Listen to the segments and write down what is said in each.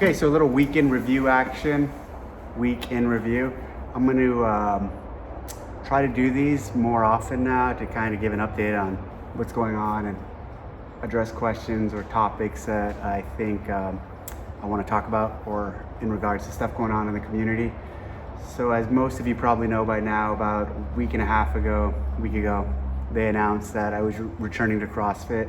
Okay, so a little week in review action. Week in review. I'm going to try to do these more often now to kind of give an update on what's going on and address questions or topics that I think I want to talk about or in regards to stuff going on in the community. So as most of you probably know by now, about a week ago, they announced that I was returning to CrossFit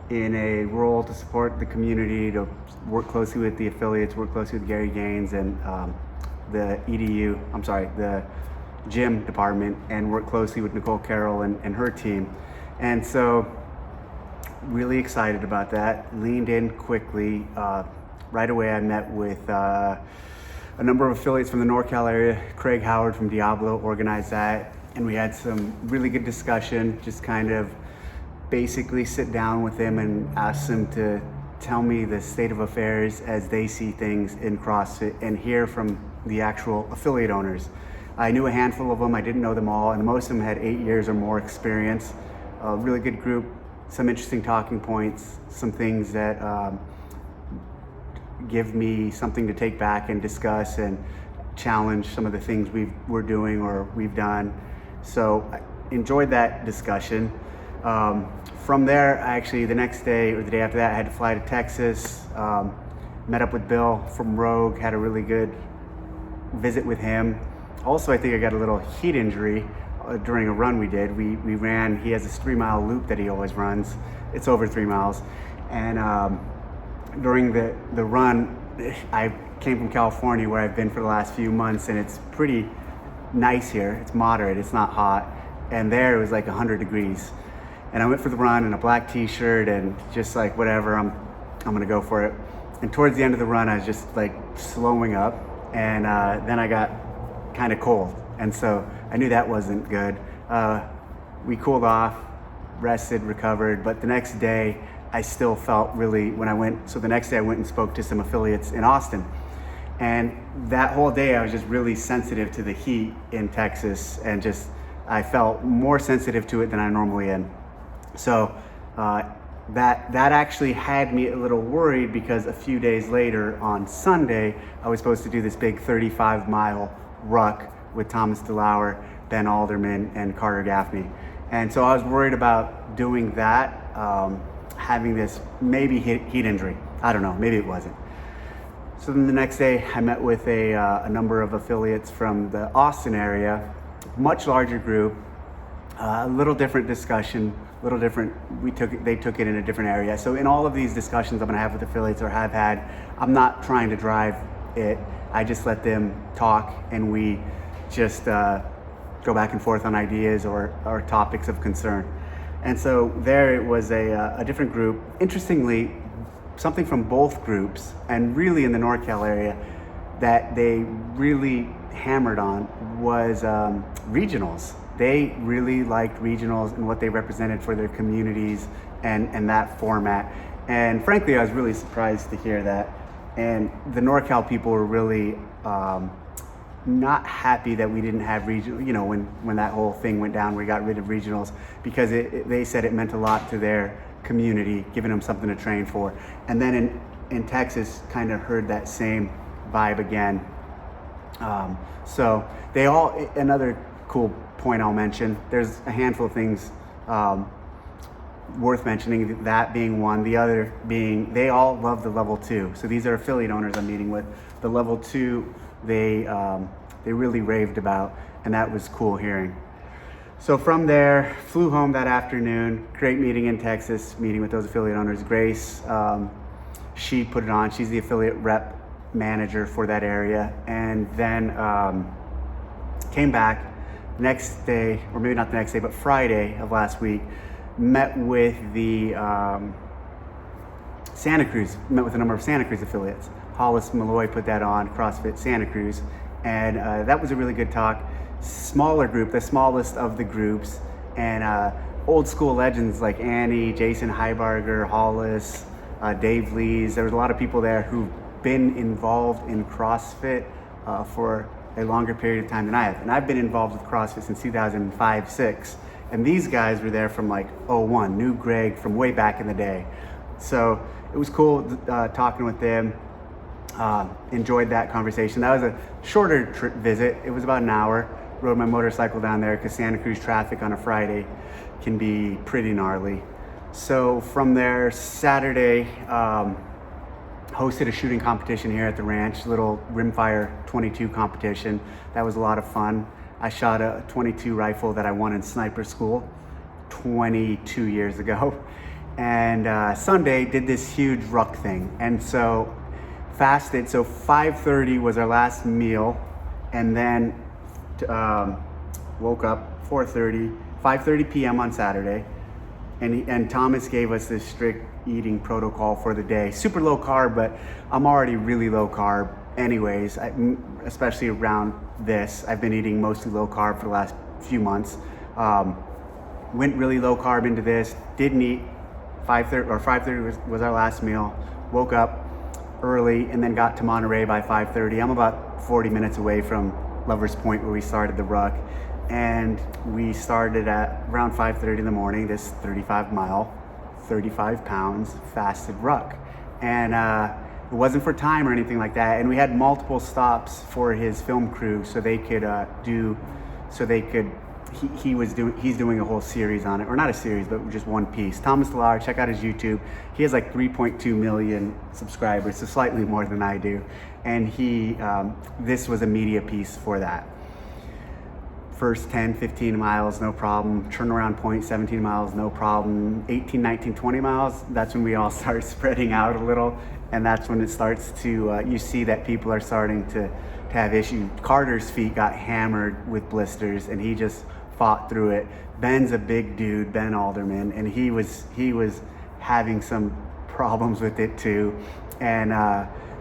in a role to support the community, to work closely with the affiliates, work closely with Gary Gaines and the gym department, and work closely with Nicole Carroll and her team. And so really excited about that, leaned in quickly. Right away I met with a number of affiliates from the NorCal area. Craig Howard from Diablo organized that, and we had some really good discussion, just kind of basically sit down with them and ask them to tell me the state of affairs as they see things in CrossFit and hear from the actual affiliate owners. I knew a handful of them, I didn't know them all, and most of them had 8 years or more experience. A really good group, some interesting talking points, some things that give me something to take back and discuss and challenge some of the things we're doing or we've done. So I enjoyed that discussion. From there, actually the next day or the day after that, I had to fly to Texas, met up with Bill from Rogue, had a really good visit with him. Also, I think I got a little heat injury during a run we did. We ran, he has this 3-mile loop that he always runs. It's over 3 miles. And during the run, I came from California where I've been for the last few months, and it's pretty nice here. It's moderate, it's not hot. And there it was like 100 degrees. And I went for the run in a black t-shirt and just like, whatever, I'm gonna go for it. And towards the end of the run, I was just like slowing up, and then I got kind of cold. And so I knew that wasn't good. We cooled off, rested, recovered, but the next day I still felt really, so the next day I went and spoke to some affiliates in Austin. And that whole day I was just really sensitive to the heat in Texas, and I felt more sensitive to it than I normally am. So that actually had me a little worried, because a few days later on Sunday, I was supposed to do this big 35-mile ruck with Thomas DeLauer, Ben Alderman, and Carter Gaffney. And so I was worried about doing that, having this maybe heat injury. I don't know, maybe it wasn't. So then the next day I met with a number of affiliates from the Austin area, much larger group, a little different discussion, a little different. They took it in a different area. So in all of these discussions I'm gonna have with affiliates or have had, I'm not trying to drive it. I just let them talk, and we just go back and forth on ideas or topics of concern. And so there it was a different group. Interestingly, something from both groups, and really in the NorCal area, that they really hammered on was regionals. They really liked regionals and what they represented for their communities and that format. And frankly, I was really surprised to hear that. And the NorCal people were really not happy that we didn't have regional, when that whole thing went down, we got rid of regionals, because they said it meant a lot to their community, giving them something to train for. And then in Texas, kind of heard that same vibe again. So another cool point I'll mention, there's a handful of things worth mentioning, that being one. The other being, they all love the level 2. So these are affiliate owners I'm meeting with. The level 2, they really raved about, and that was cool hearing. So from there, flew home that afternoon. Great meeting in Texas, meeting with those affiliate owners. Grace, she put it on. She's the affiliate rep manager for that area. And then came back next day, or maybe not the next day, but Friday of last week, met with the Santa Cruz, met with a number of Santa Cruz affiliates. Hollis Malloy put that on, CrossFit Santa Cruz, and that was a really good talk. Smaller group, the smallest of the groups, and old school legends like Annie, Jason Heibarger, Hollis, Dave Lees. There was a lot of people there who've been involved in CrossFit for a longer period of time than I have. And I've been involved with CrossFit since 2005-06. And these guys were there from like '01, knew Greg from way back in the day. So it was cool talking with them. Enjoyed that conversation. That was a shorter visit. It was about an hour. Rode my motorcycle down there because Santa Cruz traffic on a Friday can be pretty gnarly. So from there, Saturday, hosted a shooting competition here at the ranch, little rimfire 22 competition. That was a lot of fun. I shot a 22 rifle that I won in sniper school 22 years ago. And Sunday did this huge ruck thing. And so fasted, so 5:30 was our last meal, and then woke up 5:30 p.m. on Saturday, and Thomas gave us this strict eating protocol for the day. Super low carb, but I'm already really low carb anyways, especially around this. I've been eating mostly low carb for the last few months. Went really low carb into this, didn't eat. 5:30 was our last meal. Woke up early and then got to Monterey by 5:30. I'm about 40 minutes away from Lover's Point where we started the ruck, and we started at around 5:30 in the morning, this 35-mile, 35 pounds fasted ruck. And it wasn't for time or anything like that, and we had multiple stops for his film crew so they could he's doing a whole series on it, or not a series, but just one piece. Thomas Delar, check out his YouTube. He has like 3.2 million subscribers, so slightly more than I do. And this was a media piece for that. First 10, 15 miles, no problem. Turnaround point, 17 miles, no problem. 18, 19, 20 miles, that's when we all start spreading out a little. And that's when it starts to, you see that people are starting to have issues. Carter's feet got hammered with blisters, and he just fought through it. Ben's a big dude, Ben Alderman, and he was having some problems with it too. And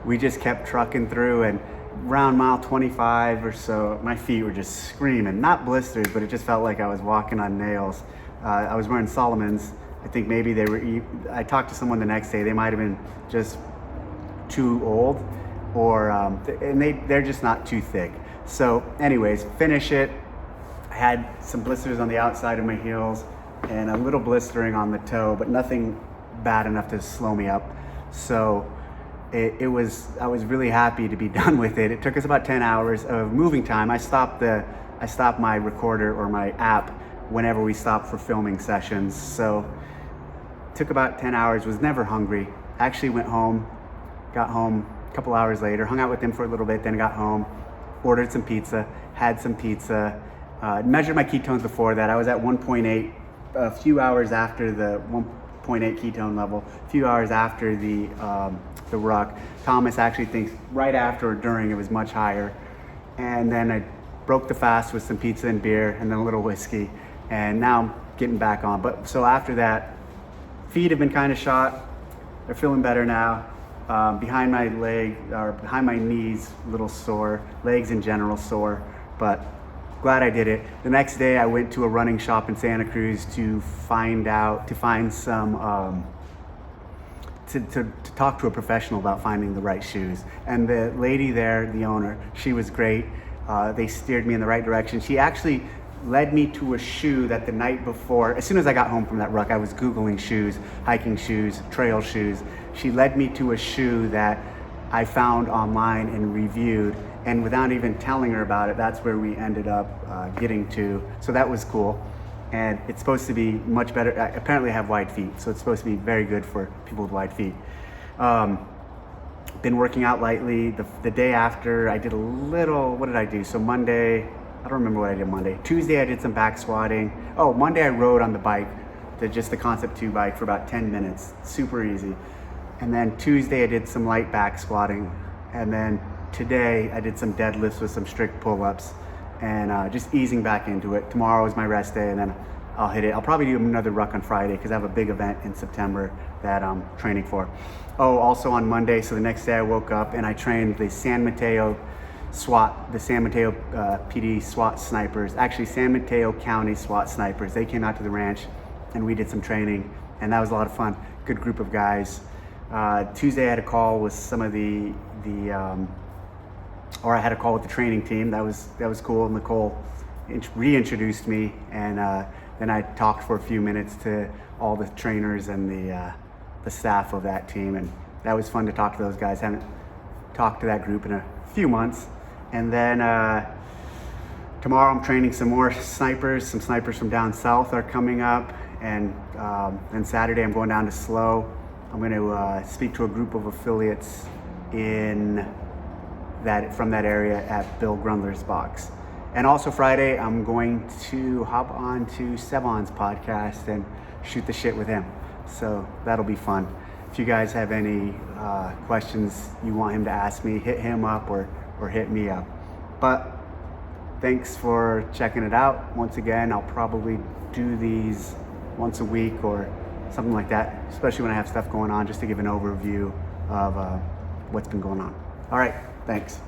we just kept trucking through, and around mile 25 or so, my feet were just screaming. Not blisters, but it just felt like I was walking on nails. I was wearing Salomons. I think maybe I talked to someone the next day, they might have been just too old, or and they're just not too thick. So anyways, finish it. I had some blisters on the outside of my heels and a little blistering on the toe, but nothing bad enough to slow me up. So I was really happy to be done with it. It took us about 10 hours of moving time. I stopped my recorder or my app whenever we stopped for filming sessions. So it took about 10 hours, was never hungry. Actually went home, got home a couple hours later, hung out with them for a little bit, then got home, ordered some pizza, had some pizza, measured my ketones before that. I was at 1.8 a few hours after the 1.8 ketone level, a few hours after the ruck. Thomas actually thinks right after or during it was much higher. And then I broke the fast with some pizza and beer and then a little whiskey, and now I'm getting back on. But so after that, feet have been kind of shot. They're feeling better now. Behind my leg, or behind my knees, a little sore. Legs in general sore, but glad I did it. The next day I went to a running shop in Santa Cruz to find some, to talk to a professional about finding the right shoes. And the lady there, the owner, she was great. They steered me in the right direction. She actually led me to a shoe that the night before, as soon as I got home from that ruck, I was Googling shoes, hiking shoes, trail shoes. She led me to a shoe that I found online and reviewed, and without even telling her about it, that's where we ended up getting to. So that was cool. And it's supposed to be much better. Apparently I have wide feet, so it's supposed to be very good for people with wide feet. Been working out lightly. The day after, I did a little, what did I do? So Monday, I don't remember what I did Monday. Tuesday, I did some back squatting. Oh, Monday I rode on the bike, just the Concept 2 bike for about 10 minutes, super easy. And then Tuesday, I did some light back squatting. And then today, I did some deadlifts with some strict pull-ups and just easing back into it. Tomorrow is my rest day, and then I'll hit it. I'll probably do another ruck on Friday because I have a big event in September that I'm training for. Oh, also on Monday, so the next day I woke up and I trained the San Mateo SWAT, the San Mateo PD SWAT snipers, actually San Mateo County SWAT snipers. They came out to the ranch and we did some training, and that was a lot of fun. Good group of guys. Tuesday I had a call with some of or I had a call with the training team. That was cool. Nicole reintroduced me, and then I talked for a few minutes to all the trainers and the staff of that team, and that was fun to talk to those guys. Haven't talk to that group in a few months. And then tomorrow I'm training some more snipers. Some snipers from down south are coming up. And then Saturday I'm going down to SLO. I'm going to speak to a group of affiliates from that area at Bill Grundler's box. And also Friday, I'm going to hop on to Sevon's podcast and shoot the shit with him. So that'll be fun. If you guys have any questions you want him to ask me, hit him up or hit me up. But thanks for checking it out. Once again, I'll probably do these once a week or something like that, especially when I have stuff going on, just to give an overview of what's been going on. All right, thanks.